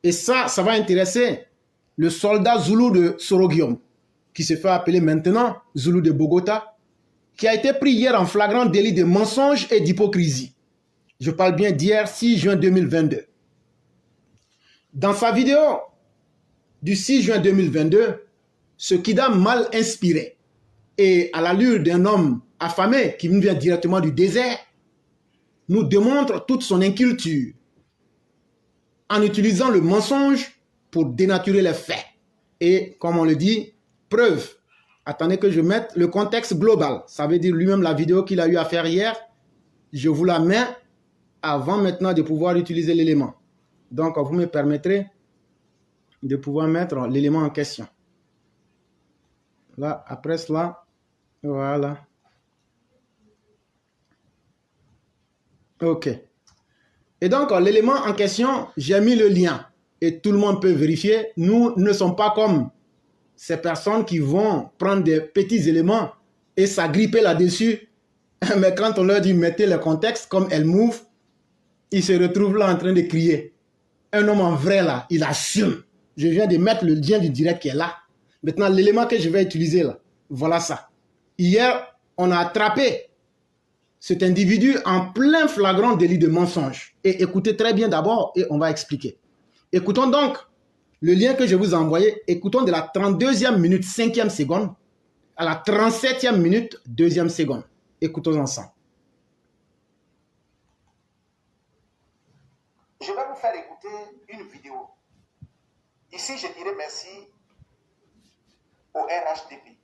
Et ça va intéresser le soldat Zoulou de Sorogium, qui se fait appeler maintenant Zoulou de Bogota, qui a été pris hier en flagrant délit de mensonge et d'hypocrisie. Je parle bien d'hier, 6 juin 2022. Dans sa vidéo du 6 juin 2022, ce kidam mal inspiré et à l'allure d'un homme affamé qui vient directement du désert, nous démontre toute son inculture en utilisant le mensonge pour dénaturer les faits. Et comme on le dit, preuve. Attendez que je mette le contexte global. Ça veut dire lui-même la vidéo qu'il a eu à faire hier. Je vous la mets avant maintenant de pouvoir utiliser l'élément. Donc, vous me permettrez de pouvoir mettre l'élément en question. Là, après cela, voilà. OK. Et donc, l'élément en question, j'ai mis le lien. Et tout le monde peut vérifier. Nous ne sommes pas comme ces personnes qui vont prendre des petits éléments et s'agripper là-dessus. Mais quand on leur dit mettez le contexte, comme elle move, ils se retrouvent là en train de crier. Un homme en vrai là, il assume. Je viens de mettre le lien du direct qui est là. Maintenant, l'élément que je vais utiliser là, voilà ça. Hier, on a attrapé cet individu en plein flagrant délit de mensonge. Et écoutez très bien d'abord et on va expliquer. Écoutons donc le lien que je vous ai envoyé. Écoutons de la 32e minute 5e seconde à la 37e minute 2e seconde. Écoutons ensemble. Je vais vous faire écouter une vidéo. Ici, je dirais merci au RHDP.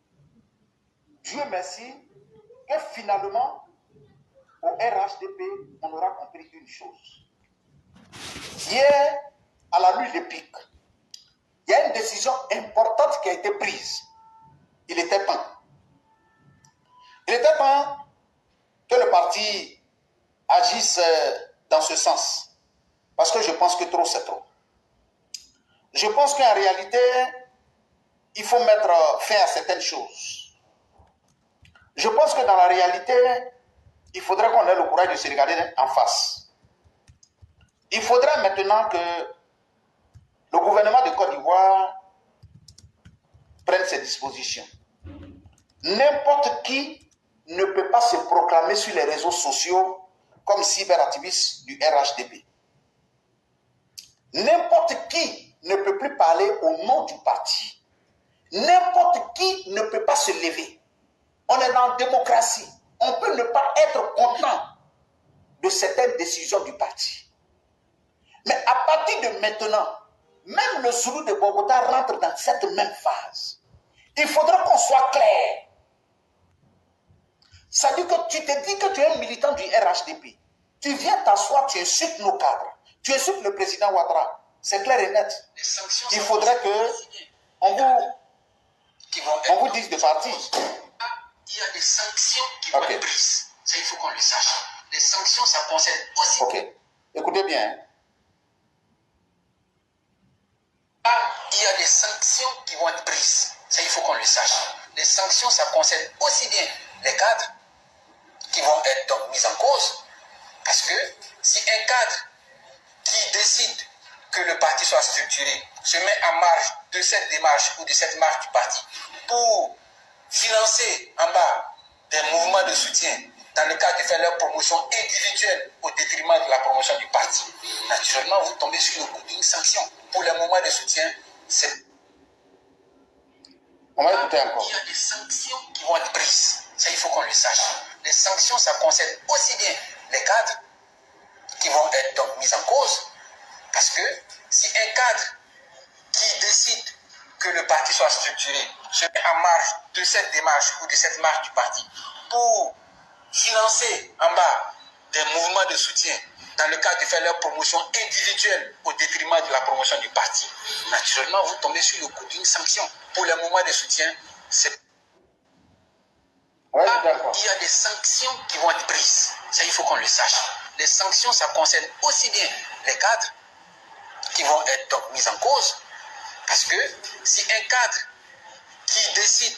Dieu merci que finalement, au RHDP, on aura compris une chose. Hier, à la nuit des pics, il y a une décision importante qui a été prise. Il était temps. Il était temps que le parti agisse dans ce sens. Parce que je pense que trop, c'est trop. Je pense qu'en réalité, il faut mettre fin à certaines choses. Je pense que dans la réalité, il faudrait qu'on ait le courage de se regarder en face. Il faudrait maintenant que le gouvernement de Côte d'Ivoire prenne ses dispositions. N'importe qui ne peut pas se proclamer sur les réseaux sociaux comme cyberactiviste du RHDP. N'importe qui ne peut plus parler au nom du parti. N'importe qui ne peut pas se lever. On est dans la démocratie. On peut ne pas être content de certaines décisions du parti. Mais à partir de maintenant, même le Zoulou de Bogota rentre dans cette même phase. Il faudra qu'on soit clair. Ça dit que tu te dis que tu es un militant du RHDP. Tu viens t'asseoir, tu insultes nos cadres. Tu insultes le président Ouattara. C'est clair et net. Il faudrait que on vous dise de partir. Il y a des sanctions qui vont être prises. Ça, il faut qu'on le sache. Les sanctions, ça concerne aussi. Ok. Écoutez bien. Il y a des sanctions qui vont être prises. Ça, il faut qu'on le sache. Les sanctions, ça concerne aussi bien les cadres qui vont être donc mis en cause. Parce que si un cadre qui décide que le parti soit structuré se met en marge de cette démarche ou de cette marche du parti pour financer en bas des mouvements de soutien dans le cadre de faire leur promotion individuelle au détriment de la promotion du parti, naturellement, vous tombez sur le coup d'une sanction. Pour les mouvements de soutien, c'est... On va écouter encore. Il y a des sanctions qui vont être prises. Ça, il faut qu'on le sache. Les sanctions, ça concerne aussi bien les cadres qui vont être donc mis en cause. Parce que si un cadre qui décide que le parti soit structuré se met en marge de cette démarche ou de cette marche du parti pour financer en bas des mouvements de soutien dans le cadre de faire leur promotion individuelle au détriment de la promotion du parti, naturellement, vous tombez sur le coup d'une sanction. Pour les mouvements de soutien, c'est... Ouais, il y a des sanctions qui vont être prises. Ça, il faut qu'on le sache. Les sanctions, ça concerne aussi bien les cadres qui vont être donc mis en cause. Parce que si un cadre qui décide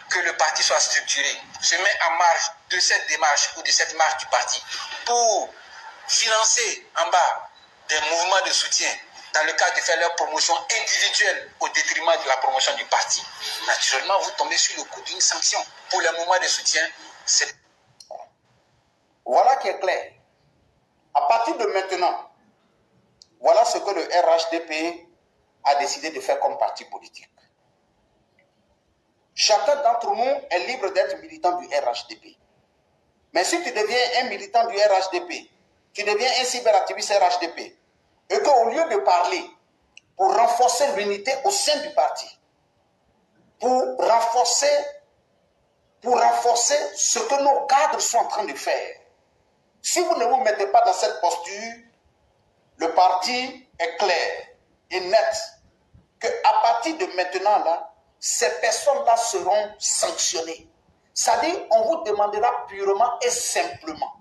que le parti soit structuré se met en marge de cette démarche ou de cette marche du parti pour financer en bas des mouvements de soutien dans le cadre de faire leur promotion individuelle au détriment de la promotion du parti, naturellement, vous tombez sur le coup d'une sanction. Pour les moments de soutien, c'est... Voilà qui est clair. À partir de maintenant, voilà ce que le RHDP a décidé de faire comme parti politique. Chacun d'entre nous est libre d'être militant du RHDP. Mais si tu deviens un militant du RHDP, tu deviens un cyberactiviste RHDP, et qu'au lieu de parler pour renforcer l'unité au sein du parti, pour renforcer ce que nos cadres sont en train de faire, si vous ne vous mettez pas dans cette posture, le parti est clair et net qu'à partir de maintenant, là, ces personnes-là seront sanctionnées. C'est-à-dire, on vous demandera purement et simplement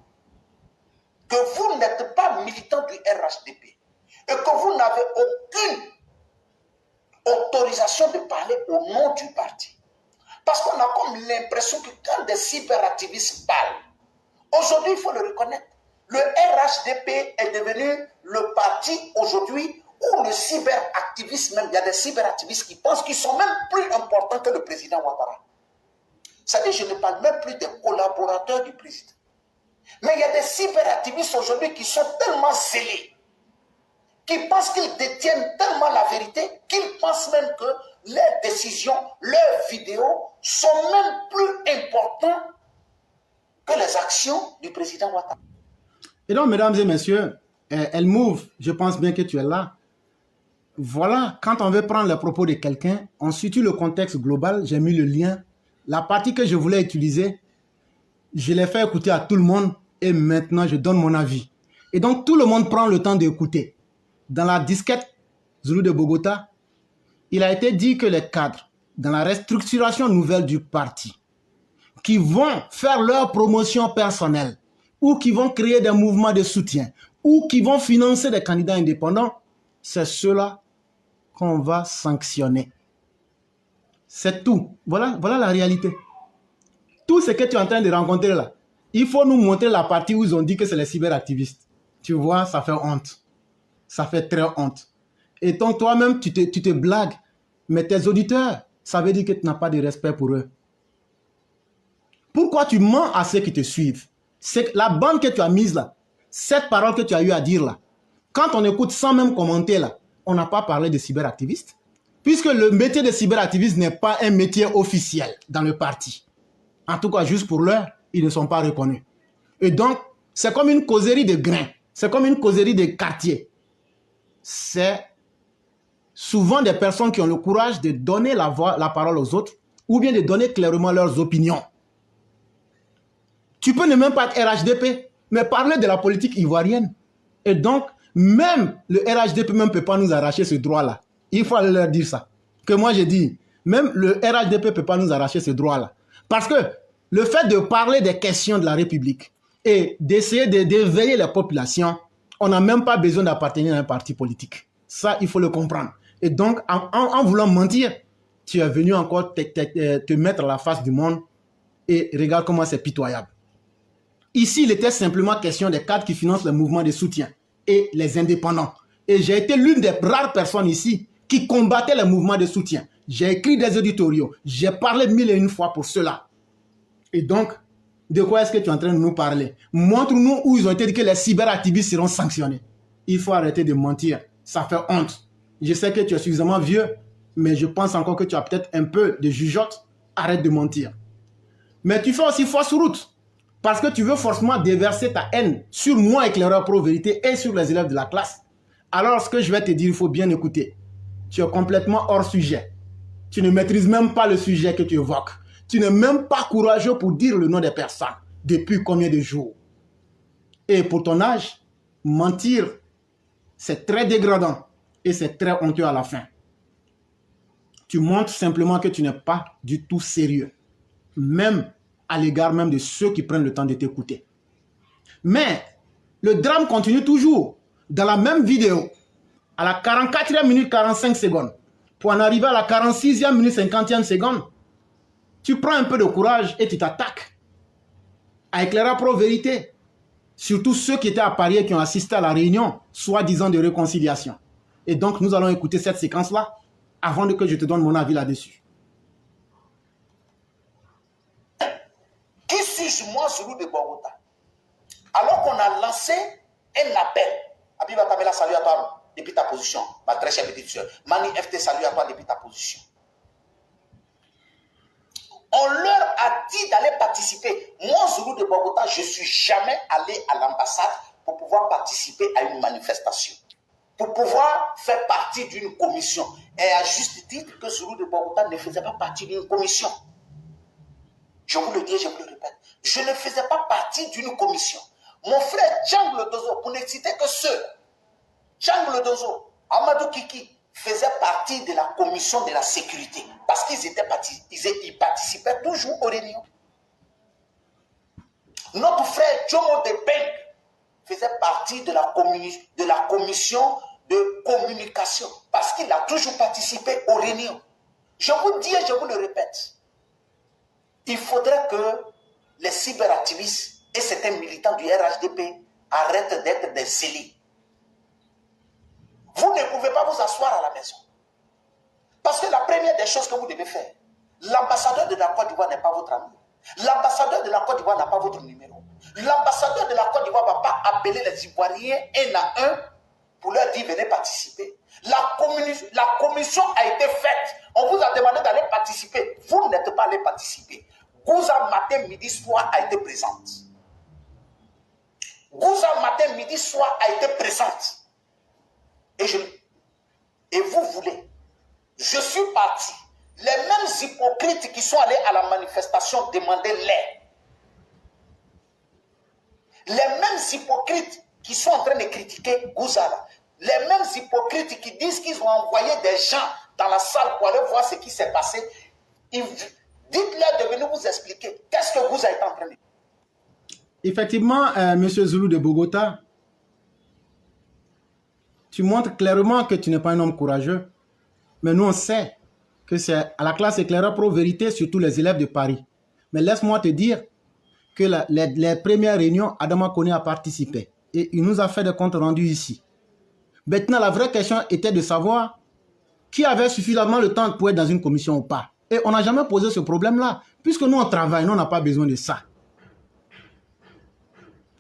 que vous n'êtes pas militant du RHDP et que vous n'avez aucune autorisation de parler au nom du parti. Parce qu'on a comme l'impression que quand des cyberactivistes parlent, aujourd'hui, il faut le reconnaître, le RHDP est devenu le parti aujourd'hui où le cyberactivisme, même, il y a des cyberactivistes qui pensent qu'ils sont même plus importants que le président Ouattara. C'est-à-dire, je ne parle même plus des collaborateurs du président. Mais il y a des cyberactivistes aujourd'hui qui sont tellement zélés, qui pensent qu'ils détiennent tellement la vérité, qu'ils pensent même que leurs décisions, leurs vidéos sont même plus importantes que les actions du président Ouattara. Et donc, mesdames et messieurs, El Move, je pense bien que tu es là. Voilà, quand on veut prendre les propos de quelqu'un, on situe le contexte global, j'ai mis le lien. La partie que je voulais utiliser, je l'ai fait écouter à tout le monde et maintenant je donne mon avis. Et donc tout le monde prend le temps d'écouter. Dans la disquette Zulu de Bogota, il a été dit que les cadres, dans la restructuration nouvelle du parti, qui vont faire leur promotion personnelle, ou qui vont créer des mouvements de soutien, ou qui vont financer des candidats indépendants, c'est ceux-là qu'on va sanctionner. C'est tout. Voilà la réalité. Tout ce que tu es en train de rencontrer là, il faut nous montrer la partie où ils ont dit que c'est les cyberactivistes. Tu vois, ça fait honte. Ça fait très honte. Et donc toi-même, tu te blagues. Mais tes auditeurs, ça veut dire que tu n'as pas de respect pour eux. Pourquoi tu mens à ceux qui te suivent? C'est la bande que tu as mise là, cette parole que tu as eu à dire là, quand on écoute sans même commenter là, on n'a pas parlé de cyberactivistes. Puisque le métier de cyberactiviste n'est pas un métier officiel dans le parti. En tout cas, juste pour l'heure, ils ne sont pas reconnus. Et donc, c'est comme une causerie de grains. C'est comme une causerie de quartier. C'est souvent des personnes qui ont le courage de donner la parole aux autres ou bien de donner clairement leurs opinions. Tu peux ne même pas être RHDP, mais parler de la politique ivoirienne. Et donc, même le RHDP ne peut pas nous arracher ce droit-là. Il faut leur dire ça. Que moi, j'ai dit, même le RHDP ne peut pas nous arracher ce droit-là. Parce que le fait de parler des questions de la République et d'essayer d'éveiller la population, on n'a même pas besoin d'appartenir à un parti politique. Ça, il faut le comprendre. Et donc, en voulant mentir, tu es venu encore te mettre à la face du monde et regarde comment c'est pitoyable. Ici, il était simplement question des cadres qui financent le mouvement de soutien et les indépendants. Et j'ai été l'une des rares personnes ici qui combattait le mouvement de soutien. J'ai écrit des éditoriaux. J'ai parlé 1001 fois pour cela. Et donc, de quoi est-ce que tu es en train de nous parler? Montre-nous où ils ont été dit que les cyberactivistes seront sanctionnés. Il faut arrêter de mentir. Ça fait honte. Je sais que tu es suffisamment vieux, mais je pense encore que tu as peut-être un peu de jugeote. Arrête de mentir. Mais tu fais aussi fausse route. Parce que tu veux forcément déverser ta haine sur moi, éclaireur pro-vérité, et sur les élèves de la classe. Alors, ce que je vais te dire, il faut bien écouter. Tu es complètement hors sujet. Tu ne maîtrises même pas le sujet que tu évoques. Tu n'es même pas courageux pour dire le nom des personnes. Depuis combien de jours? Et pour ton âge, mentir, c'est très dégradant. Et c'est très honteux à la fin. Tu montres simplement que tu n'es pas du tout sérieux. Même à l'égard même de ceux qui prennent le temps de t'écouter. Mais le drame continue toujours. Dans la même vidéo, à la 44e minute 45 secondes, pour en arriver à la 46e minute 50e seconde, tu prends un peu de courage et tu t'attaques à éclairer pro-vérité. Surtout ceux qui étaient à Paris et qui ont assisté à la réunion, soi-disant de réconciliation. Et donc, nous allons écouter cette séquence-là avant que je te donne mon avis là-dessus. Qui suis-je, moi, Zoulou de Bogota? Alors qu'on a lancé un appel. Abiba Kamela, salut à toi depuis ta position. Ma très chère petite soeur. Mani FT, salut à toi depuis ta position. On leur a dit d'aller participer. Moi, Zoulou de Bogota, je ne suis jamais allé à l'ambassade pour pouvoir participer à une manifestation. Pour pouvoir faire partie d'une commission. Et à juste titre que Zoulou de Bogota ne faisait pas partie d'une commission. Je vous le dis et je vous le répète. Je ne faisais pas partie d'une commission. Mon frère Tchang Dozo, pour ne citer que ceux, Tchang Dozo, Amadou Kiki, faisait partie de la commission de la sécurité. Parce qu'ils participaient toujours aux réunions. Notre frère Jomo Debeng faisait partie de la commission de communication. Parce qu'il a toujours participé aux réunions. Je vous dis et je vous le répète. Il faudrait que les cyberactivistes et certains militants du RHDP arrêtent d'être des zélés. Vous ne pouvez pas vous asseoir à la maison. Parce que la première des choses que vous devez faire, l'ambassadeur de la Côte d'Ivoire n'est pas votre ami. L'ambassadeur de la Côte d'Ivoire n'a pas votre numéro. L'ambassadeur de la Côte d'Ivoire ne va pas appeler les Ivoiriens un à un pour leur dire venez participer. La commission a été faite. On vous a demandé d'aller participer. Vous n'êtes pas allé participer. Gouza matin, midi, soir a été présente. Gouza matin, midi, soir a été présente. Et vous voulez. Je suis parti. Les mêmes hypocrites qui sont allés à la manifestation demandaient-les. Les mêmes hypocrites qui sont en train de critiquer Gouza, les mêmes hypocrites qui disent qu'ils ont envoyé des gens dans la salle pour aller voir ce qui s'est passé, dites-leur de venir vous expliquer qu'est-ce que Gouza est en train de dire. Effectivement, Monsieur Zoulou de Bogota, tu montres clairement que tu n'es pas un homme courageux. Mais nous, on sait que c'est à la classe éclaireur pro vérité, surtout les élèves de Paris. Mais laisse-moi te dire que les premières réunions, Adama Koné a participé. Et il nous a fait des comptes rendus ici. Maintenant, la vraie question était de savoir qui avait suffisamment le temps pour être dans une commission ou pas. Et on n'a jamais posé ce problème-là. Puisque nous, on travaille, nous, on n'a pas besoin de ça.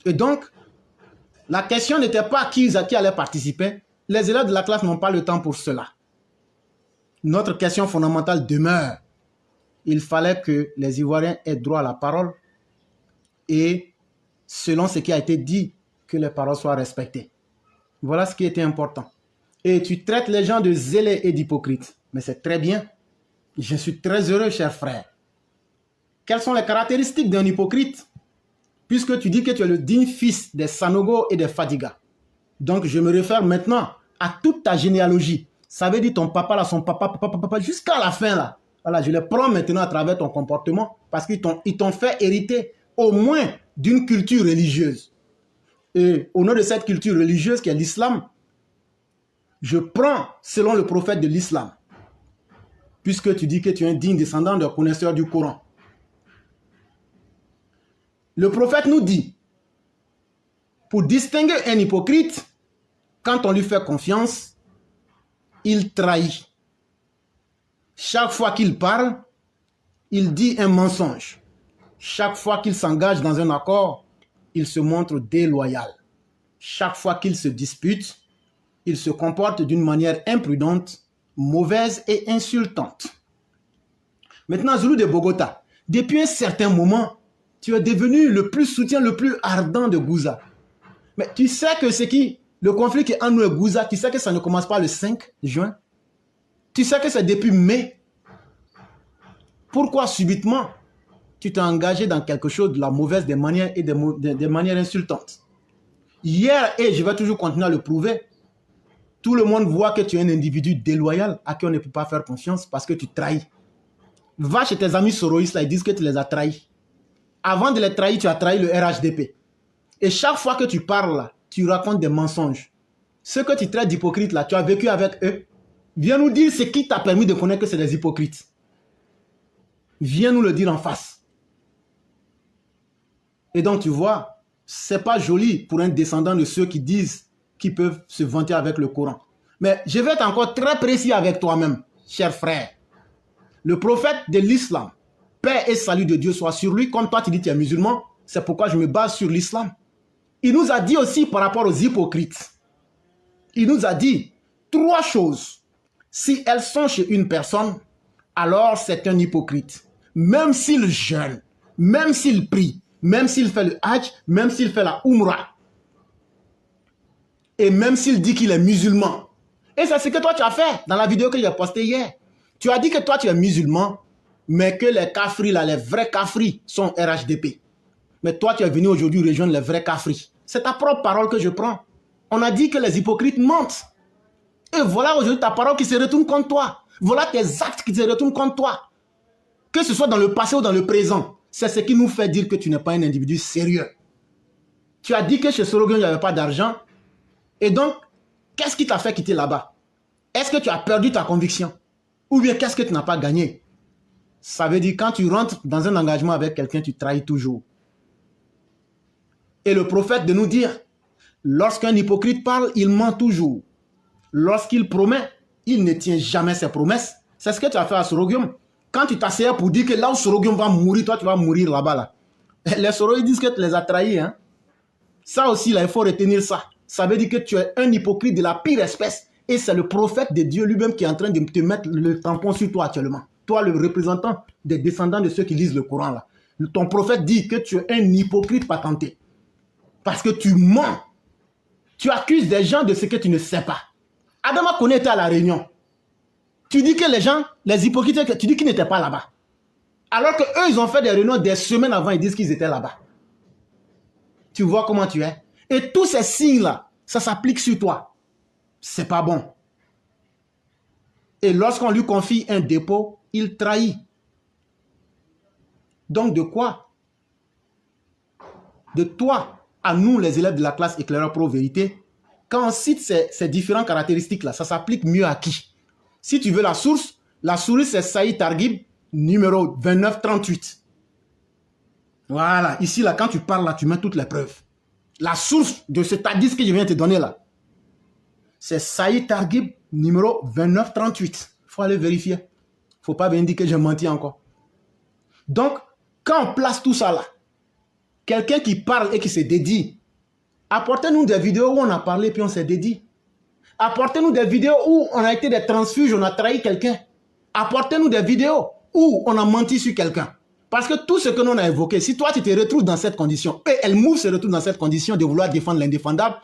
Et donc, la question n'était pas qui allait participer. Les élèves de la classe n'ont pas le temps pour cela. Notre question fondamentale demeure. Il fallait que les Ivoiriens aient droit à la parole et, selon ce qui a été dit, que les paroles soient respectées. Voilà ce qui était important. Et tu traites les gens de zélés et d'hypocrites. Mais c'est très bien. Je suis très heureux, cher frère. Quelles sont les caractéristiques d'un hypocrite? Puisque tu dis que tu es le digne fils des Sanogo et des Fadiga. Donc, je me réfère maintenant à toute ta généalogie. Ça veut dire ton papa, là, son papa, jusqu'à la fin, là. Voilà, je les prends maintenant à travers ton comportement parce qu'ils t'ont fait hériter au moins d'une culture religieuse. Et au nom de cette culture religieuse qui est l'islam, je prends selon le prophète de l'islam. Puisque tu dis que tu es un digne descendant d'un connaisseur du Coran. Le prophète nous dit, pour distinguer un hypocrite, quand on lui fait confiance, il trahit. Chaque fois qu'il parle, il dit un mensonge. Chaque fois qu'il s'engage dans un accord, il se montre déloyal. Chaque fois qu'il se dispute, il se comporte d'une manière imprudente, mauvaise et insultante. Maintenant, Zoulou de Bogota, depuis un certain moment, tu es devenu le plus soutien, le plus ardent de Gouza. Mais tu sais que le conflit qui est entre nous et Gouza, tu sais que ça ne commence pas le 5 juin. Tu sais que c'est depuis mai. Pourquoi subitement tu t'es engagé dans quelque chose de la mauvaise des manières et des manières insultantes? Hier, et je vais toujours continuer à le prouver, tout le monde voit que tu es un individu déloyal à qui on ne peut pas faire confiance parce que tu trahis. Va chez tes amis soroïstes là, ils disent que tu les as trahis. Avant de les trahir, tu as trahi le RHDP. Et chaque fois que tu parles là, tu racontes des mensonges. Ceux que tu traites d'hypocrites là, tu as vécu avec eux. Viens nous dire ce qui t'a permis de connaître que c'est des hypocrites. Viens nous le dire en face. Et donc tu vois, c'est pas joli pour un descendant de ceux qui disent qu'ils peuvent se vanter avec le Coran. Mais je vais être encore très précis avec toi-même, cher frère. Le prophète de l'islam, paix et salut de Dieu soit sur lui, comme toi tu dis que tu es musulman, c'est pourquoi je me base sur l'islam. Il nous a dit aussi par rapport aux hypocrites, il nous a dit 3 choses. Si elles sont chez une personne, alors c'est un hypocrite. Même s'il jeûne, même s'il prie, même s'il fait le hajj, même s'il fait la umrah, et même s'il dit qu'il est musulman. Et c'est ce que toi tu as fait dans la vidéo que j'ai postée hier. Tu as dit que toi tu es musulman, mais que les kafris, là, les vrais kafris sont RHDP. Mais toi tu es venu aujourd'hui rejoindre les vrais kafris. C'est ta propre parole que je prends. On a dit que les hypocrites mentent. Et voilà aujourd'hui ta parole qui se retourne contre toi. Voilà tes actes qui se retournent contre toi. Que ce soit dans le passé ou dans le présent. C'est ce qui nous fait dire que tu n'es pas un individu sérieux. Tu as dit que chez Sorogium, il n'y avait pas d'argent. Et donc, qu'est-ce qui t'a fait quitter là-bas? Est-ce que tu as perdu ta conviction? Ou bien qu'est-ce que tu n'as pas gagné? Ça veut dire quand tu rentres dans un engagement avec quelqu'un, tu trahis toujours. Et le prophète de nous dire, lorsqu'un hypocrite parle, il ment toujours. Lorsqu'il promet, il ne tient jamais ses promesses. C'est ce que tu as fait à Sorogium. Quand tu t'asseyais pour dire que là où Sorogium va mourir, toi tu vas mourir là-bas. Là. Les Soro, ils disent que tu les as trahis. Hein? Ça aussi, là, il faut retenir ça. Ça veut dire que tu es un hypocrite de la pire espèce. Et c'est le prophète de Dieu lui-même qui est en train de te mettre le tampon sur toi actuellement. Toi, le représentant des descendants de ceux qui lisent le Coran. Là. Ton prophète dit que tu es un hypocrite patenté. Parce que tu mens. Tu accuses des gens de ce que tu ne sais pas. Adama Koné était à la réunion. Tu dis que les gens, les hypocrites, tu dis qu'ils n'étaient pas là-bas. Alors que eux, ils ont fait des réunions des semaines avant, ils disent qu'ils étaient là-bas. Tu vois comment tu es. Et tous ces signes-là, ça s'applique sur toi. C'est pas bon. Et lorsqu'on lui confie un dépôt, il trahit. Donc de quoi? De toi à nous, les élèves de la classe éclaireur pro vérité, quand on cite ces différentes caractéristiques-là, ça s'applique mieux à qui? Si tu veux la source c'est Saïd Targhib, numéro 2938. Voilà, ici, là, quand tu parles, là, tu mets toutes les preuves. La source de cet hadith que je viens de te donner, là, c'est Saïd Targhib, numéro 2938. Il faut aller vérifier. Il ne faut pas venir dire que j'ai menti encore. Donc, quand on place tout ça là, quelqu'un qui parle et qui se dédie, apportez-nous des vidéos où on a parlé puis on s'est dédié. Apportez-nous des vidéos où on a été des transfuges, on a trahi quelqu'un. Apportez-nous des vidéos où on a menti sur quelqu'un. Parce que tout ce que nous on a évoqué, si toi tu te retrouves dans cette condition, et El Move se retrouve dans cette condition de vouloir défendre l'indéfendable,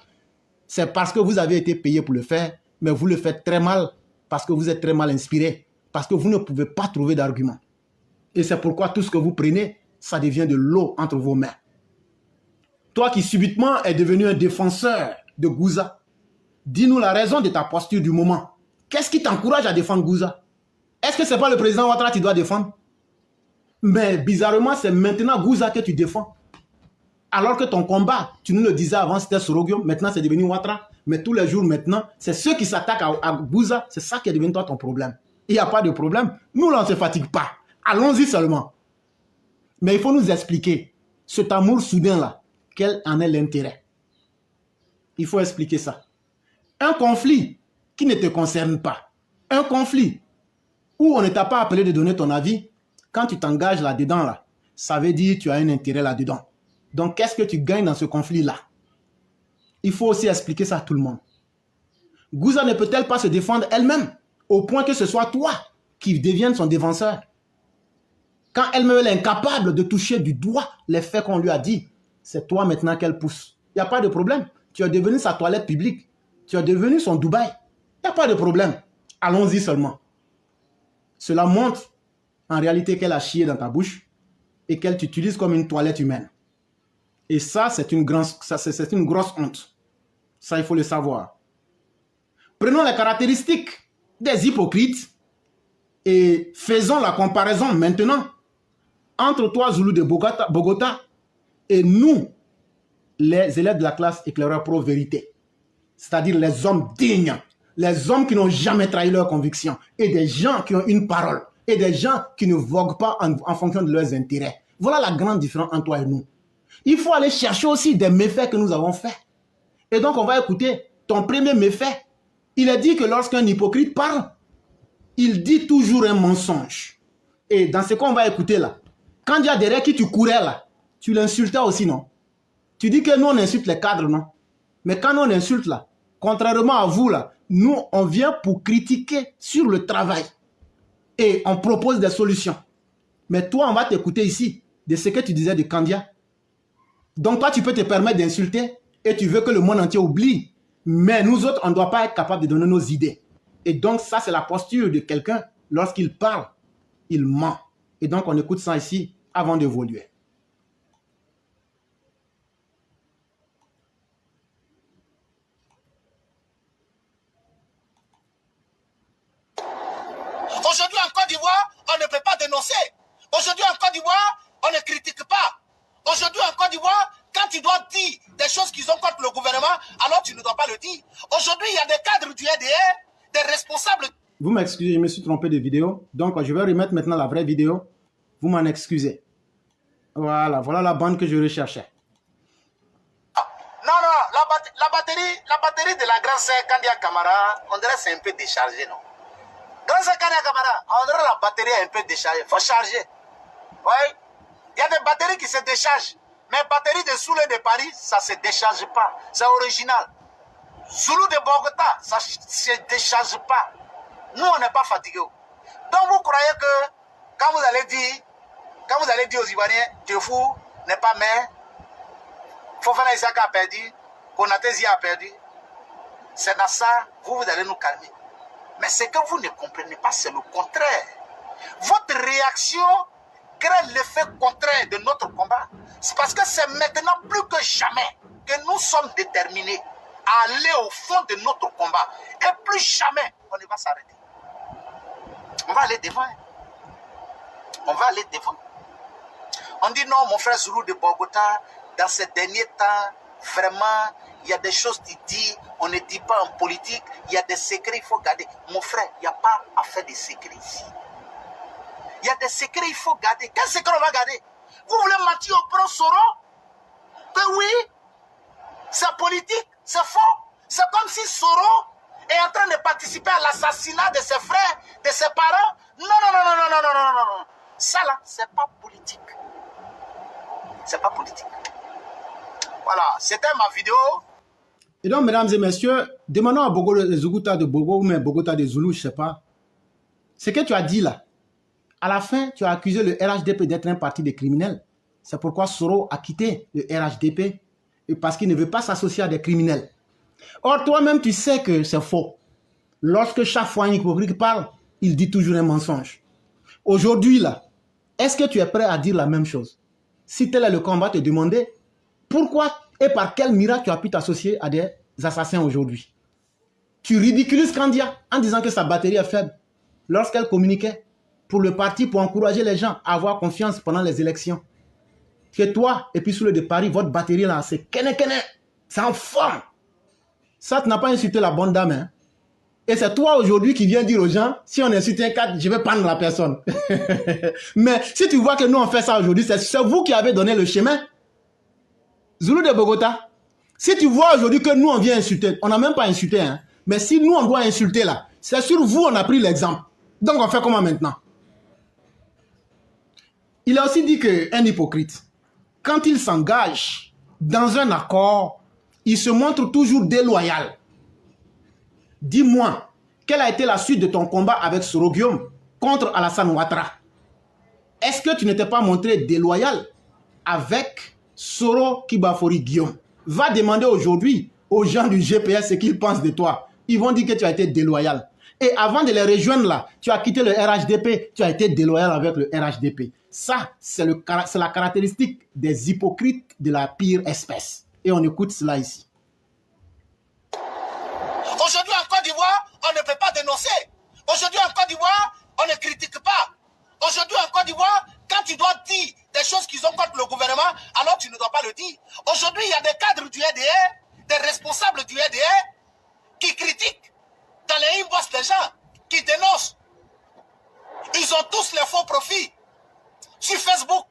c'est parce que vous avez été payé pour le faire, mais vous le faites très mal, parce que vous êtes très mal inspiré, parce que vous ne pouvez pas trouver d'argument. Et c'est pourquoi tout ce que vous prenez, ça devient de l'eau entre vos mains. Toi qui subitement es devenu un défenseur de Gouza, dis-nous la raison de ta posture du moment. Qu'est-ce qui t'encourage à défendre Gouza? Est-ce que ce n'est pas le président Ouattara que tu dois défendre? Mais bizarrement, c'est maintenant Gouza que tu défends. Alors que ton combat, tu nous le disais avant, c'était Sorogium, maintenant c'est devenu Ouattara. Mais tous les jours maintenant, c'est ceux qui s'attaquent à Gouza, c'est ça qui est devenu toi ton problème. Il n'y a pas de problème. Nous, là, on ne se fatigue pas. Allons-y seulement. Mais il faut nous expliquer, cet amour soudain-là, quel en est l'intérêt? Il faut expliquer ça. Un conflit qui ne te concerne pas, un conflit où on ne t'a pas appelé de donner ton avis, quand tu t'engages là-dedans, là, ça veut dire que tu as un intérêt là-dedans. Donc, qu'est-ce que tu gagnes dans ce conflit-là? Il faut aussi expliquer ça à tout le monde. Gouza ne peut-elle pas se défendre elle-même, au point que ce soit toi qui devienne son défenseur? Quand elle-même est incapable de toucher du doigt les faits qu'on lui a dit, c'est toi maintenant qu'elle pousse. Il n'y a pas de problème. Tu es devenu sa toilette publique. Tu es devenu son Dubaï. Il n'y a pas de problème. Allons-y seulement. Cela montre en réalité qu'elle a chié dans ta bouche et qu'elle t'utilise comme une toilette humaine. Et ça, c'est une grosse honte. Ça, il faut le savoir. Prenons les caractéristiques des hypocrites et faisons la comparaison maintenant entre toi, Zoulou de Bogota, et nous, les élèves de la classe éclaireur pro vérité. C'est-à-dire les hommes dignes, les hommes qui n'ont jamais trahi leurs convictions, et des gens qui ont une parole, et des gens qui ne voguent pas en fonction de leurs intérêts. Voilà la grande différence entre toi et nous. Il faut aller chercher aussi des méfaits que nous avons faits. Et donc, on va écouter ton premier méfait. Il est dit que lorsqu'un hypocrite parle, il dit toujours un mensonge. Et dans ce qu'on va écouter là, quand il y a derrière qui tu courais là, tu l'insultais aussi, non? Tu dis que nous, on insulte les cadres, non? Mais quand on insulte là, contrairement à vous là, nous, on vient pour critiquer sur le travail. Et on propose des solutions. Mais toi, on va t'écouter ici de ce que tu disais de Kandia. Donc toi, tu peux te permettre d'insulter et tu veux que le monde entier oublie. Mais nous autres, on ne doit pas être capable de donner nos idées. Et donc ça, c'est la posture de quelqu'un. Lorsqu'il parle, il ment. Et donc on écoute ça ici avant d'évoluer. Aujourd'hui en Côte d'Ivoire, on ne peut pas dénoncer. Aujourd'hui en Côte d'Ivoire, on ne critique pas. Aujourd'hui en Côte d'Ivoire, quand tu dois dire des choses qui sont contre le gouvernement, alors tu ne dois pas le dire. Aujourd'hui, il y a des cadres du RDR, des responsables. Vous m'excusez, je me suis trompé de vidéo. Donc, je vais remettre maintenant la vraie vidéo. Vous m'en excusez. Voilà, voilà la bande que je recherchais. Non, la batterie de la grande sœur Kandia Camara, on dirait que c'est un peu déchargé, non? Grande sœur Kandia Camara, on dirait que la batterie est un peu déchargée. Il faut charger. Oui. Il y a des batteries qui se déchargent. Mais batterie de Soulé de Paris, ça ne se décharge pas. C'est original. Zoulou de Bogota, ça ne se décharge pas. Nous, on n'est pas fatigués. Donc, vous croyez que quand vous allez dire aux Ivoiriens, Tefou n'est pas maire, Fofana Isaka a perdu, Konatezi a perdu, c'est dans ça, vous allez nous calmer. Mais ce que vous ne comprenez pas, c'est le contraire. Votre réaction crée l'effet contraire de notre combat. C'est parce que c'est maintenant plus que jamais que nous sommes déterminés à aller au fond de notre combat. Et plus jamais, on ne va s'arrêter. On va aller devant. On va aller devant. On dit non, mon frère Zoulou de Bogota, dans ces derniers temps, vraiment, il y a des choses qui disent, on ne dit pas en politique, il y a des secrets, il faut garder. Mon frère, il n'y a pas à faire des secrets ici. Il y a des secrets, il faut garder. Quel secret on va garder? Vous voulez mentir au pro Soro? Que oui, c'est politique, c'est faux. C'est comme si Soro est en train de participer à l'assassinat de ses frères, de ses parents. Non. Ça là, c'est pas politique. C'est pas politique. Voilà, c'était ma vidéo. Et donc, mesdames et messieurs, demandons à Bogo de Zouguta de Bogo ou même Bogota de Zoulou, je ne sais pas. Ce que tu as dit là, à la fin, tu as accusé le RHDP d'être un parti de criminels. C'est pourquoi Soro a quitté le RHDP parce qu'il ne veut pas s'associer à des criminels. Or, toi-même, tu sais que c'est faux. Lorsque chaque fois un hypocrite parle, il dit toujours un mensonge. Aujourd'hui, là, est-ce que tu es prêt à dire la même chose? Si tel est le combat, te demander pourquoi et par quel miracle tu as pu t'associer à des assassins aujourd'hui. Tu ridiculises Kandia en disant que sa batterie est faible lorsqu'elle communiquait pour le parti, pour encourager les gens à avoir confiance pendant les élections. Que toi, et puis sous le de Paris, votre batterie là, c'est kene, c'est en forme. Ça, tu n'as pas insulté la bonne dame. Hein? Et c'est toi aujourd'hui qui viens dire aux gens, si on insulte un cadre, je vais prendre la personne. Mais si tu vois que nous on fait ça aujourd'hui, c'est vous qui avez donné le chemin. Zoulou de Bogota, si tu vois aujourd'hui que nous on vient insulter, on n'a même pas insulté, hein? Mais si nous on doit insulter là, c'est sur vous on a pris l'exemple. Donc on fait comment maintenant? Il a aussi dit qu'un hypocrite, quand il s'engage dans un accord, il se montre toujours déloyal. Dis-moi, quelle a été la suite de ton combat avec Soro Guillaume contre Alassane Ouattara? Est-ce que tu ne t'es pas montré déloyal avec Soro Kibafori Guillaume? Va demander aujourd'hui aux gens du GPS ce qu'ils pensent de toi. Ils vont dire que tu as été déloyal. Et avant de les rejoindre là, tu as quitté le RHDP, tu as été déloyal avec le RHDP. Ça, c'est la caractéristique des hypocrites de la pire espèce. Et on écoute cela ici. Aujourd'hui en Côte d'Ivoire, on ne peut pas dénoncer. Aujourd'hui en Côte d'Ivoire, on ne critique pas. Aujourd'hui en Côte d'Ivoire, quand tu dois dire des choses qui sont contre le gouvernement, alors tu ne dois pas le dire. Aujourd'hui, il y a des cadres du RDR, des responsables du RDR qui critiquent dans les inbox des gens, qui dénoncent. Ils ont tous les faux profits sur Facebook.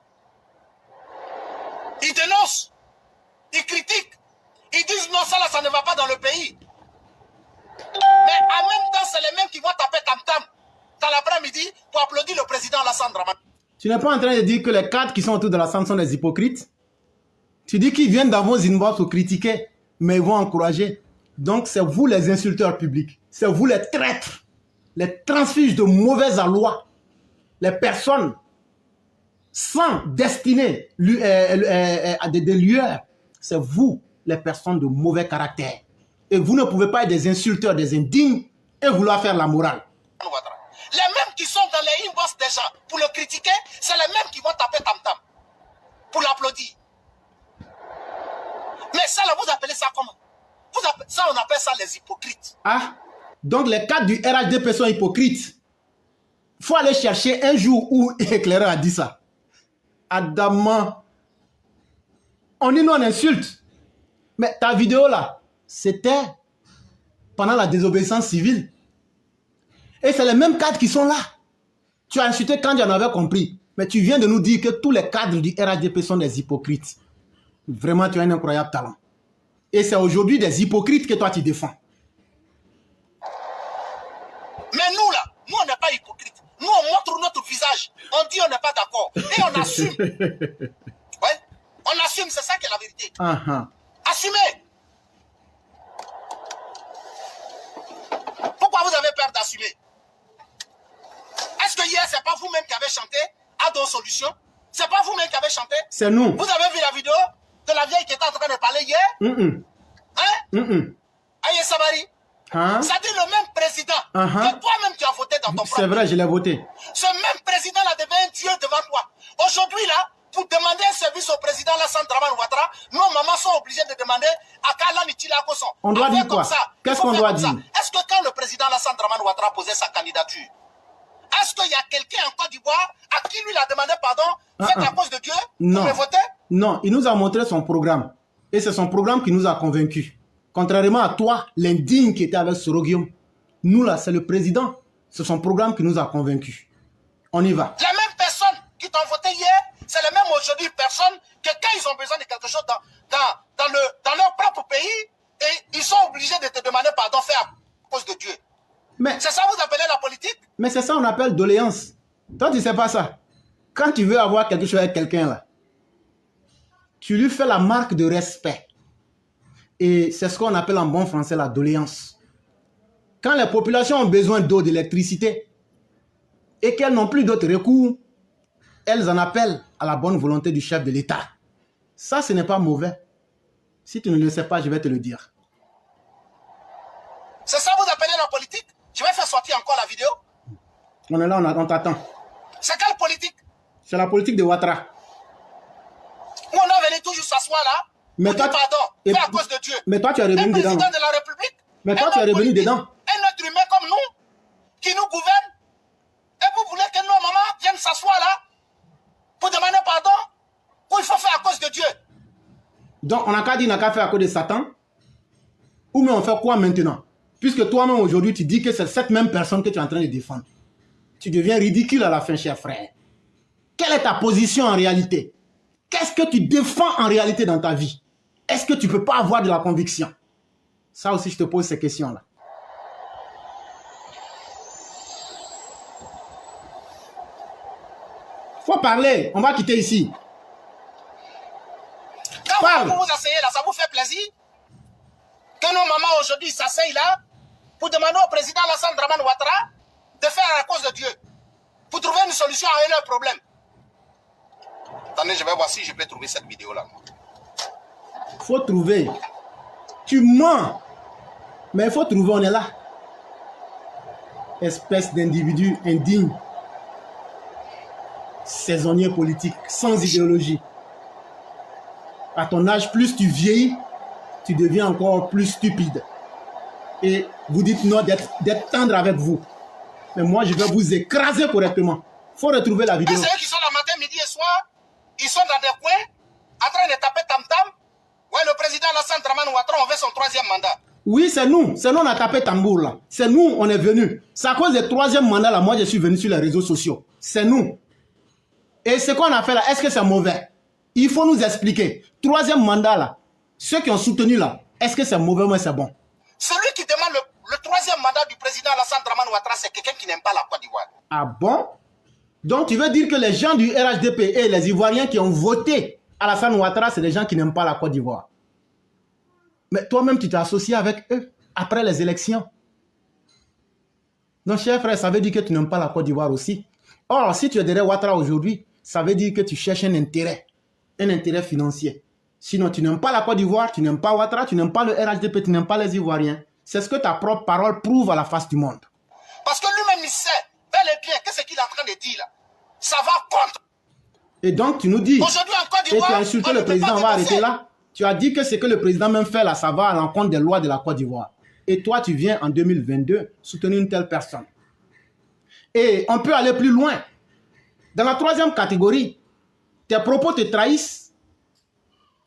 Ils dénoncent, ils critiquent, ils disent non, ça là, ça ne va pas dans le pays. Mais en même temps, c'est les mêmes qui vont taper tam-tam dans l'après-midi pour applaudir le président Alassane Dramane. Tu n'es pas en train de dire que les cadres qui sont autour de la scène sont des hypocrites? Tu dis qu'ils viennent dans vos inbox pour critiquer, mais ils vont encourager. Donc c'est vous les insulteurs publics. C'est vous les traîtres, les transfuges de mauvaises lois, les personnes sans destinée à des lueurs. C'est vous les personnes de mauvais caractère. Et vous ne pouvez pas être des insulteurs, des indignes et vouloir faire la morale. Les mêmes qui sont dans les inbox des gens pour le critiquer, c'est les mêmes qui vont taper tam-tam pour l'applaudir. Mais ça, là, vous appelez ça comment? Ça, on appelle ça les hypocrites. Ah, donc les cadres du RHDP sont hypocrites. Il faut aller chercher un jour où Éclaireur a dit ça. Adamant. On dit non, on insulte. Mais ta vidéo là, c'était pendant la désobéissance civile. Et c'est les mêmes cadres qui sont là. Tu as insulté quand j'en avais compris. Mais tu viens de nous dire que tous les cadres du RHDP sont des hypocrites. Vraiment, tu as un incroyable talent. Et c'est aujourd'hui des hypocrites que toi tu défends. Mais nous là, nous on n'est pas hypocrites. Nous on montre notre visage. On dit on n'est pas d'accord. Et on assume. Ouais? On assume, c'est ça qui est la vérité. Assumez. Pourquoi vous avez peur d'assumer? Est-ce que hier, c'est pas vous-même qui avez chanté à nos solutions? C'est pas vous-même qui avez chanté? C'est nous. Vous avez vu la vidéo de la vieille qui était en train de parler hier? Hein? Aïe Sabari. Ça dit le même président que toi-même tu as voté dans ton programme. C'est vrai, je l'ai voté. Ce même président-là devient un dieu devant toi. Aujourd'hui, là, pour demander un service au président Alassane Dramane Ouattara, nos mamans sont obligées de demander à Kala Nitila Koson. On doit dire quoi? Qu'est-ce qu'on doit dire? Est-ce que quand le président Alassane Dramane Ouattara posait sa candidature, est-ce qu'il y a quelqu'un en Côte d'Ivoire à qui lui il a demandé pardon, faites à cause de Dieu, non. pour me voter? Non, il nous a montré son programme. Et c'est son programme qui nous a convaincus. Contrairement à toi, l'indigne qui était avec Soroguium, nous là, c'est le président. C'est son programme qui nous a convaincus. On y va. Les mêmes personnes qui t'ont voté hier, c'est les mêmes aujourd'hui personnes que quand ils ont besoin de quelque chose dans leur propre pays, et ils sont obligés de te demander pardon, fait à cause de Dieu. C'est ça vous appelez la politique? Mais c'est ça on appelle doléance. Toi, tu sais pas ça. Quand tu veux avoir quelque chose avec quelqu'un là, tu lui fais la marque de respect. Et c'est ce qu'on appelle en bon français la doléance. Quand les populations ont besoin d'eau, d'électricité, et qu'elles n'ont plus d'autres recours, elles en appellent à la bonne volonté du chef de l'État. Ça, ce n'est pas mauvais. Si tu ne le sais pas, je vais te le dire. C'est ça vous appelez la politique? Je vais faire sortir encore la vidéo. On est là, on t'attend. C'est quelle politique? C'est la politique de Ouattara. Où on est venu toujours s'asseoir là, mais toi, pardon, fait à cause de Dieu. Mais toi, tu es revenu dedans. Un président de la République. Mais toi, tu es revenu dedans. Un être humain comme nous, qui nous gouverne. Et vous voulez que nos mamans viennent s'asseoir là, pour demander pardon, ou il faut faire à cause de Dieu? Donc, on n'a qu'à dire, on n'a qu'à faire à cause de Satan. Ou mais on fait quoi maintenant? Puisque toi-même aujourd'hui, tu dis que c'est cette même personne que tu es en train de défendre. Tu deviens ridicule à la fin, cher frère. Quelle est ta position en réalité? Qu'est-ce que tu défends en réalité dans ta vie? Est-ce que tu ne peux pas avoir de la conviction? Ça aussi, je te pose ces questions-là. Faut parler. On va quitter ici. Quand vous vous asseyez là, ça vous fait plaisir? Que nos mamans aujourd'hui s'asseyent là pour demander au président Alassane Dramane Ouattara de faire à cause de Dieu. Pour trouver une solution à leur problème. Attendez, je vais voir si je peux trouver cette vidéo-là. Faut trouver. Tu mens. Mais il faut trouver, on est là. Espèce d'individu indigne. Saisonnier politique, sans idéologie. À ton âge, plus tu vieillis, tu deviens encore plus stupide. Et vous dites non d'être tendre avec vous. Mais moi, je vais vous écraser correctement. Il faut retrouver la vidéo. C'est eux qui sont là matin, midi et soir. Ils sont dans des coins, en train de taper tam-tam. Ouais, le président Alassane Dramane Ouattara, on veut son 3e mandat. Oui, c'est nous. C'est nous, on a tapé tambour là. C'est nous, on est venus. C'est à cause du 3e mandat là, moi, je suis venu sur les réseaux sociaux. C'est nous. Et ce qu'on a fait là, est-ce que c'est mauvais? Il faut nous expliquer. 3e mandat là, ceux qui ont soutenu là, est-ce que c'est mauvais ou c'est bon? Celui qui demande Le troisième mandat du président Alassane Dramane Ouattara, c'est quelqu'un qui n'aime pas la Côte d'Ivoire. Ah bon? Donc tu veux dire que les gens du RHDP et les Ivoiriens qui ont voté Alassane Ouattara, c'est des gens qui n'aiment pas la Côte d'Ivoire. Mais toi-même, tu t'es associé avec eux après les élections. Donc, cher frère, ça veut dire que tu n'aimes pas la Côte d'Ivoire aussi. Or, si tu es derrière Ouattara aujourd'hui, ça veut dire que tu cherches un intérêt financier. Sinon, tu n'aimes pas la Côte d'Ivoire, tu n'aimes pas Ouattara, tu n'aimes pas le RHDP, tu n'aimes pas les Ivoiriens. C'est ce que ta propre parole prouve à la face du monde. Parce que lui-même, il sait bel et bien que ce qu'il est en train de dire là, ça va contre. Et donc, tu nous dis, aujourd'hui en Côte et d'Ivoire, tu as insulté le président, on va arrêter là. Tu as dit que ce que le président même fait là, ça va à l'encontre des lois de la Côte d'Ivoire. Et toi, tu viens en 2022 soutenir une telle personne. Et on peut aller plus loin. Dans la troisième catégorie, tes propos te trahissent,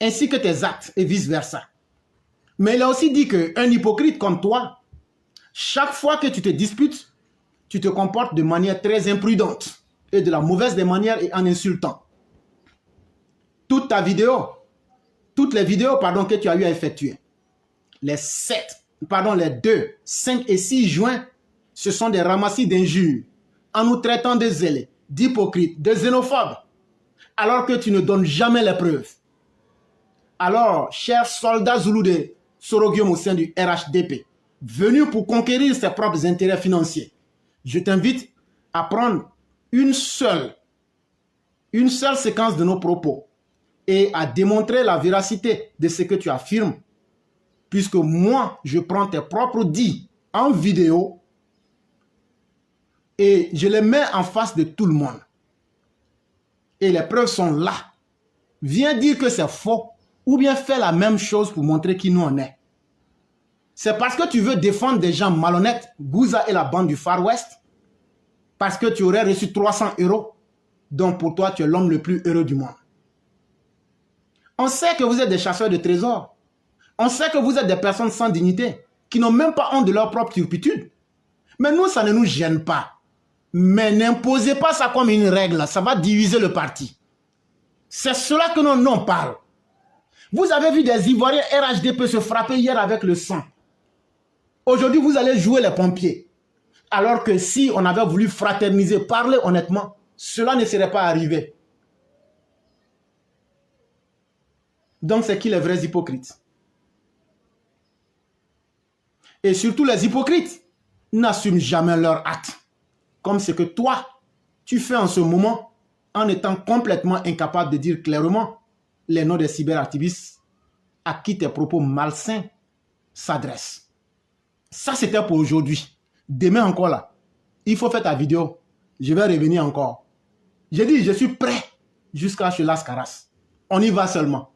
ainsi que tes actes, et vice-versa. Mais il a aussi dit qu'un hypocrite comme toi, chaque fois que tu te disputes, tu te comportes de manière très imprudente et de la mauvaise des manières et en insultant. Toutes les vidéos que tu as eu à effectuer, les 2, 5 et 6 juin, ce sont des ramassis d'injures, en nous traitant de zélés, d'hypocrites, de xénophobes, alors que tu ne donnes jamais les preuves. Alors, chers soldats zoulous de Soroguium au sein du RHDP, venus pour conquérir ses propres intérêts financiers, je t'invite à prendre une seule séquence de nos propos et à démontrer la véracité de ce que tu affirmes, puisque moi, je prends tes propres dits en vidéo et je les mets en face de tout le monde. Et les preuves sont là. Viens dire que c'est faux ou bien fais la même chose pour montrer qui nous en est. C'est parce que tu veux défendre des gens malhonnêtes, Gouza et la bande du Far West, parce que tu aurais reçu 300 €, donc pour toi, tu es l'homme le plus heureux du monde. On sait que vous êtes des chasseurs de trésors. On sait que vous êtes des personnes sans dignité, qui n'ont même pas honte de leur propre turpitude. Mais nous, ça ne nous gêne pas. Mais n'imposez pas ça comme une règle, ça va diviser le parti. C'est cela que nous en parle. Vous avez vu des Ivoiriens RHDP se frapper hier avec le sang. Aujourd'hui, vous allez jouer les pompiers. Alors que si on avait voulu fraterniser, parler honnêtement, cela ne serait pas arrivé. Donc, c'est qui les vrais hypocrites? Et surtout, les hypocrites n'assument jamais leurs actes. Comme ce que toi, tu fais en ce moment, en étant complètement incapable de dire clairement les noms des cyberactivistes à qui tes propos malsains s'adressent. Ça, c'était pour aujourd'hui. Demain encore là, il faut faire ta vidéo. Je vais revenir encore. J'ai dit, je suis prêt jusqu'à chez Las Caras. On y va seulement.